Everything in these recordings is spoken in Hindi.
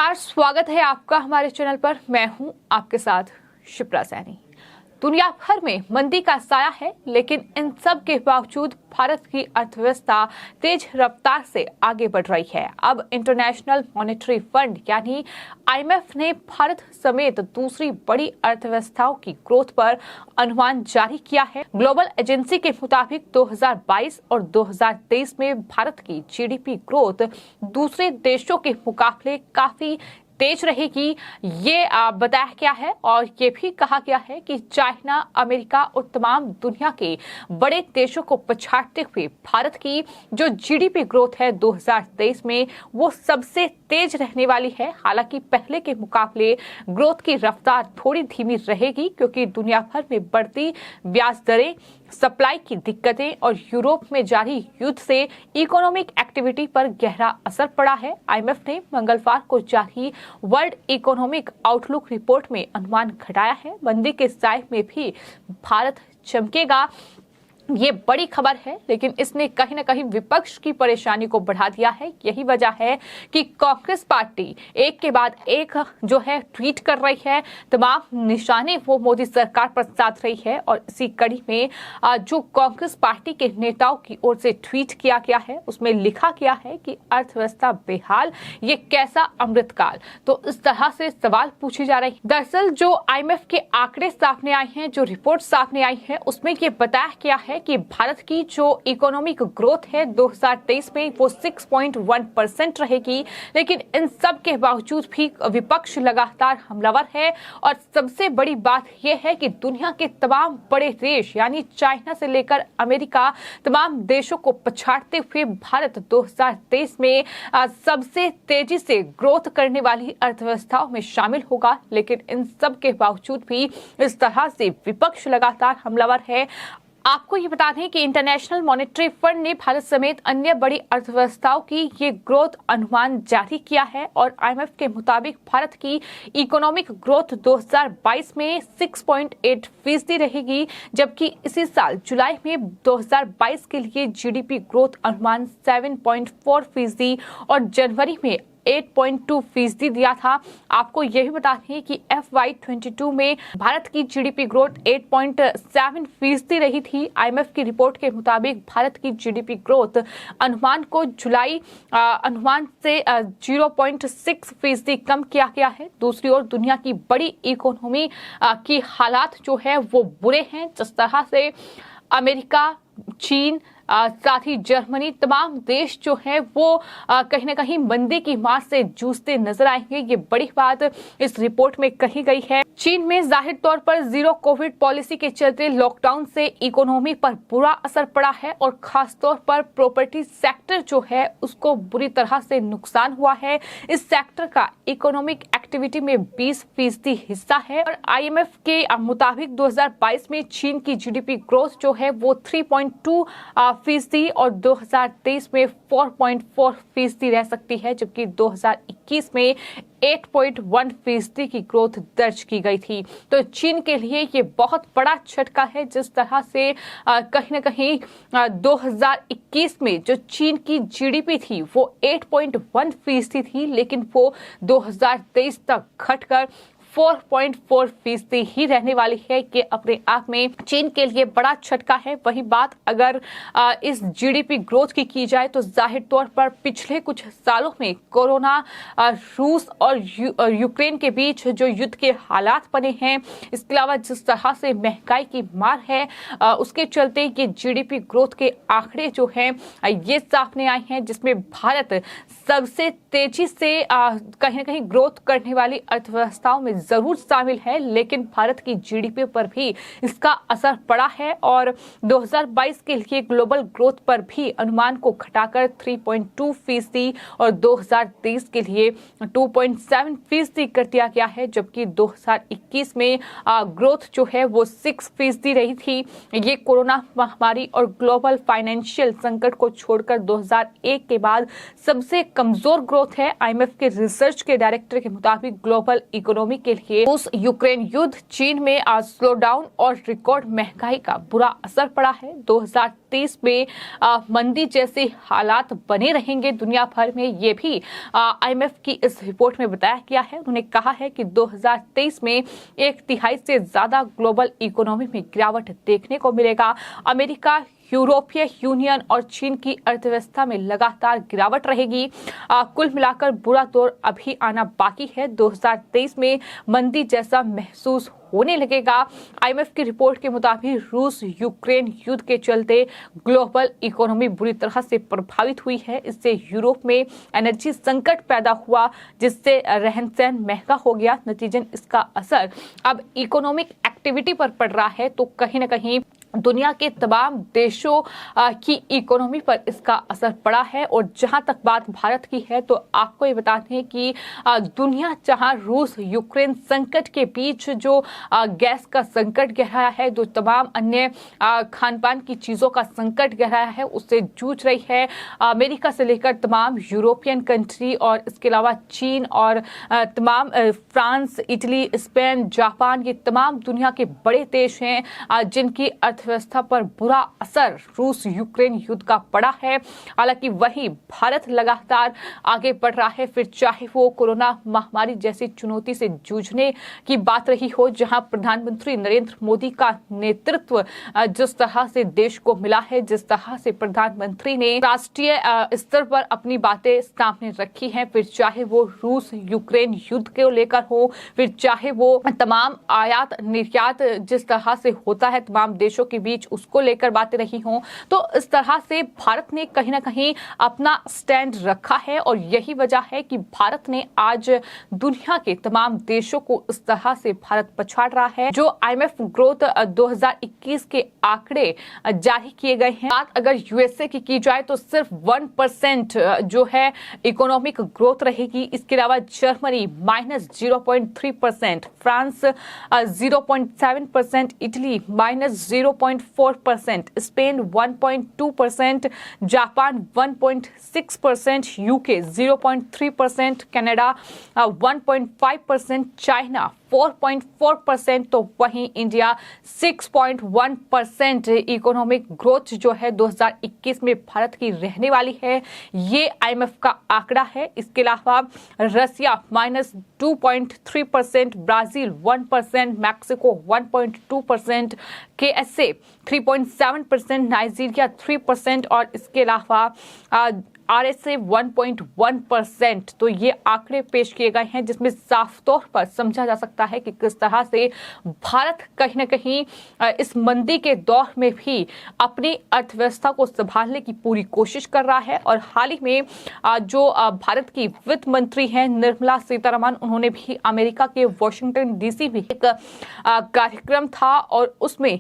नमस्कार, स्वागत है आपका हमारे चैनल पर। मैं हूं आपके साथ शिप्रा सैनी। दुनिया भर में मंदी का साया है, लेकिन इन सब के बावजूद भारत की अर्थव्यवस्था तेज रफ्तार से आगे बढ़ रही है। अब इंटरनेशनल मॉनेटरी फंड यानी आईएमएफ ने भारत समेत दूसरी बड़ी अर्थव्यवस्थाओं की ग्रोथ पर अनुमान जारी किया है। ग्लोबल एजेंसी के मुताबिक 2022 और 2023 में भारत की जीडीपी ग्रोथ दूसरे देशों के मुकाबले काफी तेज रहेगी, ये बताया गया है। और ये भी कहा गया है कि चाइना, अमेरिका और तमाम दुनिया के बड़े देशों को पछाड़ते हुए भारत की जो जीडीपी ग्रोथ है 2023 में वो सबसे तेज रहने वाली है। हालांकि पहले के मुकाबले ग्रोथ की रफ्तार थोड़ी धीमी रहेगी, क्योंकि दुनिया भर में बढ़ती ब्याज दरें, सप्लाई की दिक्कतें और यूरोप में जारी युद्ध से इकोनॉमिक एक्टिविटी पर गहरा असर पड़ा है। आईएमएफ ने मंगलवार को जारी वर्ल्ड इकोनॉमिक आउटलुक रिपोर्ट में अनुमान घटाया है। मंदी के साए में भी भारत चमकेगा, ये बड़ी खबर है, लेकिन इसने कहीं ना कहीं विपक्ष की परेशानी को बढ़ा दिया है। यही वजह है कि कांग्रेस पार्टी एक के बाद एक जो है ट्वीट कर रही है। तमाम निशाने वो मोदी सरकार पर साध रही है। और इसी कड़ी में जो कांग्रेस पार्टी के नेताओं की ओर से ट्वीट किया गया है, उसमें लिखा गया है कि अर्थव्यवस्था बेहाल, ये कैसा अमृतकाल। तो इस तरह से सवाल पूछे जा रहे हैं। दरअसल जो आईएमएफ के आंकड़े सामने आए हैं, जो रिपोर्ट सामने आई है, उसमें ये बताया गया है कि भारत की जो इकोनॉमिक ग्रोथ है 2023 में वो 6.1% रहेगी। लेकिन इन सब के बावजूद भी विपक्ष लगातार हमलावर है। और सबसे बड़ी बात यह है कि दुनिया के तमाम बड़े देश यानी चाइना से लेकर अमेरिका, तमाम देशों को पछाड़ते हुए भारत 2023 में सबसे तेजी से ग्रोथ करने वाली अर्थव्यवस्थाओं में शामिल होगा। लेकिन इन सब के बावजूद भी इस तरह से विपक्ष लगातार हमलावर है। आपको ये बता दें कि इंटरनेशनल मॉनेटरी फंड ने भारत समेत अन्य बड़ी अर्थव्यवस्थाओं की ये ग्रोथ अनुमान जारी किया है। और आईएमएफ के मुताबिक भारत की इकोनॉमिक ग्रोथ 2022 में 6.8% रहेगी, जबकि इसी साल जुलाई में 2022 के लिए जीडीपी ग्रोथ अनुमान 7.4% और जनवरी में 8.2% दिया था। आपको यह भी बता दें कि FY22 में भारत की जीडीपी ग्रोथ 8.7% रही थी। आईएमएफ की रिपोर्ट के मुताबिक भारत की जीडीपी ग्रोथ अनुमान को जुलाई अनुमान से 0.6% कम किया गया है। दूसरी ओर दुनिया की बड़ी इकोनॉमी की हालात जो है वो बुरे हैं। जिस तरह से अमेरिका, चीन, साथ ही जर्मनी, तमाम देश जो है वो कहीं ना कहीं मंदी की मार से जूझते नजर आएंगे। ये बड़ी बात इस रिपोर्ट में कही गई है। चीन में जाहिर तौर पर जीरो कोविड पॉलिसी के चलते लॉकडाउन से इकोनॉमी पर बुरा असर पड़ा है और खास तौर पर प्रॉपर्टी सेक्टर जो है उसको बुरी तरह से नुकसान हुआ है। इस सेक्टर का इकोनॉमिक एक्टिविटी में 20% हिस्सा है। और आईएमएफ के मुताबिक 2022 में चीन की जीडीपी ग्रोथ जो है वो 3.2% और 2023 में 4.4% रह सकती है, जबकि 2021 में 8.1% की ग्रोथ दर्ज की गई थी। तो चीन के लिए ये बहुत बड़ा झटका है। जिस तरह से कहीं न कहीं 2021 में जो चीन की जीडीपी थी वो 8.1% थी, लेकिन वो 2023 तक घटकर 4.4% ही रहने वाली है। कि अपने आप में चीन के लिए बड़ा झटका है। वही बात अगर इस जीडीपी ग्रोथ की जाए तो जाहिर तौर पर पिछले कुछ सालों में कोरोना, रूस और यूक्रेन के बीच जो युद्ध के हालात बने हैं, इसके अलावा जिस तरह से महंगाई की मार है, उसके चलते ये जीडीपी ग्रोथ के आंकड़े जो हैं ये सामने आए हैं, जिसमें भारत सबसे तेजी से कहीं ना कहीं ग्रोथ करने वाली अर्थव्यवस्थाओं में जरूर शामिल है। लेकिन भारत की जीडीपी पर भी इसका असर पड़ा है। और 2022 के लिए ग्लोबल ग्रोथ पर भी अनुमान को घटाकर 3.2% और 2023 के लिए 2.7% कर दिया गया है, जबकि 2021 में ग्रोथ जो है वो 6% रही थी। ये कोरोना महामारी और ग्लोबल फाइनेंशियल संकट को छोड़कर 2001 के बाद सबसे कमजोर ग्रोथ है। आईएमएफ के रिसर्च के डायरेक्टर के मुताबिक ग्लोबल इकोनॉमी के के लिए रूस यूक्रेन युद्ध, चीन में आज स्लोडाउन और रिकॉर्ड महंगाई का बुरा असर पड़ा है। 2023 में मंदी जैसे हालात बने रहेंगे दुनिया भर में, ये भी IMF की इस रिपोर्ट में बताया गया है। उन्होंने कहा है कि 2023 में 1/3 से ज्यादा ग्लोबल इकोनॉमी में गिरावट देखने को मिलेगा। अमेरिका, यूरोपीय यूनियन और चीन की अर्थव्यवस्था में लगातार गिरावट रहेगी। कुल मिलाकर बुरा दौर अभी आना बाकी है। 2023 में मंदी जैसा महसूस होने लगेगा। IMF की रिपोर्ट के मुताबिक रूस यूक्रेन युद्ध के चलते ग्लोबल इकोनॉमी बुरी तरह से प्रभावित हुई है। इससे यूरोप में एनर्जी संकट पैदा हुआ, जिससे रहन सहन महंगा हो गया। नतीजन इसका असर अब इकोनॉमिक एक्टिविटी पर पड़ रहा है। तो कहीं न कहीं दुनिया के तमाम देशों की इकोनॉमी पर इसका असर पड़ा है। और जहां तक बात भारत की है, तो आपको ये बता दें कि दुनिया जहां रूस यूक्रेन संकट के बीच जो गैस का संकट गहराया है, जो तमाम अन्य खान पान की चीजों का संकट गहराया है, उससे जूझ रही है। अमेरिका से लेकर तमाम यूरोपियन कंट्री और इसके अलावा चीन और तमाम फ्रांस, इटली, स्पेन, जापान, ये तमाम दुनिया के बड़े देश हैं जिनकी अर्थव्यवस्था पर बुरा असर रूस यूक्रेन युद्ध का पड़ा है। हालांकि वही भारत लगातार आगे बढ़ रहा है, फिर चाहे वो कोरोना महामारी जैसी चुनौती से जूझने की बात रही हो, जहां प्रधानमंत्री नरेंद्र मोदी का नेतृत्व जिस तरह से देश को मिला है, जिस तरह से प्रधानमंत्री ने राष्ट्रीय स्तर पर अपनी बातें सामने रखी हैं, फिर चाहे वो रूस यूक्रेन युद्ध को लेकर हो, फिर चाहे वो तमाम आयात निर्यात जिस तरह से होता है तमाम देशों के बीच, उसको लेकर बातें रही हों, तो इस तरह से भारत ने कहीं ना कहीं अपना स्टैंड रखा है। और यही वजह है कि भारत ने आज दुनिया के तमाम देशों को इस तरह से भारत पछाड़ रहा है। जो IMF ग्रोथ 2021 के आंकड़े जारी किए गए हैं, बात अगर USA की जाए तो सिर्फ 1% जो है इकोनॉमिक ग्रोथ रहेगी। इसके अलावा Germany -0.3%, France 0.7%, Italy -0.4%, Spain 1.2%, Japan 1.6%, UK 0.3%, Canada 1.5%, China 4.4%, तो वहीं इंडिया 6.1% इकोनॉमिक ग्रोथ जो है 2021 में भारत की रहने वाली है। ये IMF का आंकड़ा है। इसके अलावा रसिया -2.3%, ब्राजील 1%, मैक्सिको 1.2%, KSA 3.7%, नाइजीरिया 3% और इसके अलावा RSA 1.1%। तो ये आंकड़े पेश किए गए हैं, जिसमें साफ तौर पर समझा जा सकता है कि किस तरह से भारत कहीं न कहीं इस मंदी के दौर में भी अपनी अर्थव्यवस्था को संभालने की पूरी कोशिश कर रहा है। और हाल ही में जो भारत की वित्त मंत्री हैं निर्मला सीतारमण, उन्होंने भी अमेरिका के वॉशिंगटन DC में एक कार्यक्रम था और उसमें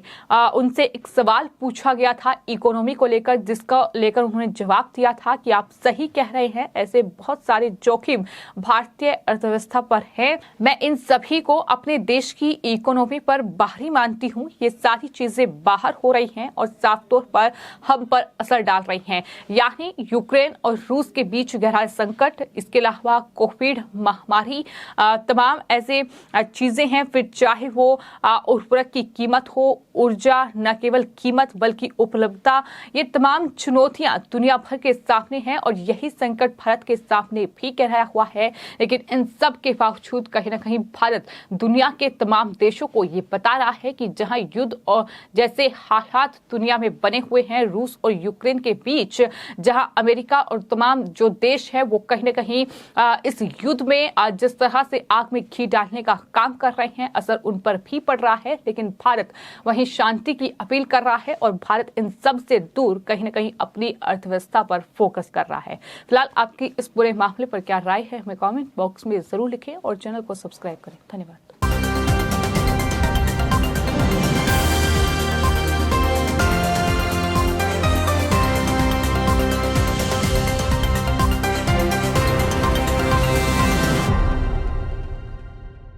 उनसे एक सवाल पूछा गया था इकोनॉमी को लेकर, जिसका लेकर उन्होंने जवाब दिया था कि आप सही कह रहे हैं, ऐसे बहुत सारे जोखिम भारतीय अर्थव्यवस्था पर हैं। मैं इन सभी को अपने देश की इकोनॉमी पर बाहरी मानती हूँ। ये सारी चीजें बाहर हो रही हैं और साफ तौर पर हम पर असर डाल रही हैं, यानी यूक्रेन और रूस के बीच गहरा संकट, इसके अलावा कोविड महामारी, तमाम ऐसे चीजें हैं। फिर चाहे वो उर्वरक की कीमत हो, ऊर्जा, न केवल कीमत बल्कि उपलब्धता, ये तमाम चुनौतियां दुनिया भर के सामने हैं और यही संकट भारत के सामने भी गहराया हुआ है। लेकिन इन सब के बावजूद कहीं ना कहीं भारत दुनिया के तमाम देशों को ये बता रहा है कि जहां युद्ध और जैसे हालात दुनिया में बने हुए हैं रूस और यूक्रेन के बीच, जहां अमेरिका और तमाम जो देश है वो कहीं ना कहीं इस युद्ध में जिस तरह से आग में घी डालने का काम कर रहे हैं, असर उन पर भी पड़ रहा है। लेकिन भारत वहीं शांति की अपील कर रहा है और भारत इन सब से दूर कहीं ना कहीं अपनी अर्थव्यवस्था पर फोकस कर रहा है। फिलहाल आपकी इस पूरे मामले पर क्या राय है, हमें कमेंट बॉक्स में जरूर लिखें और चैनल को सब्सक्राइब करें। धन्यवाद।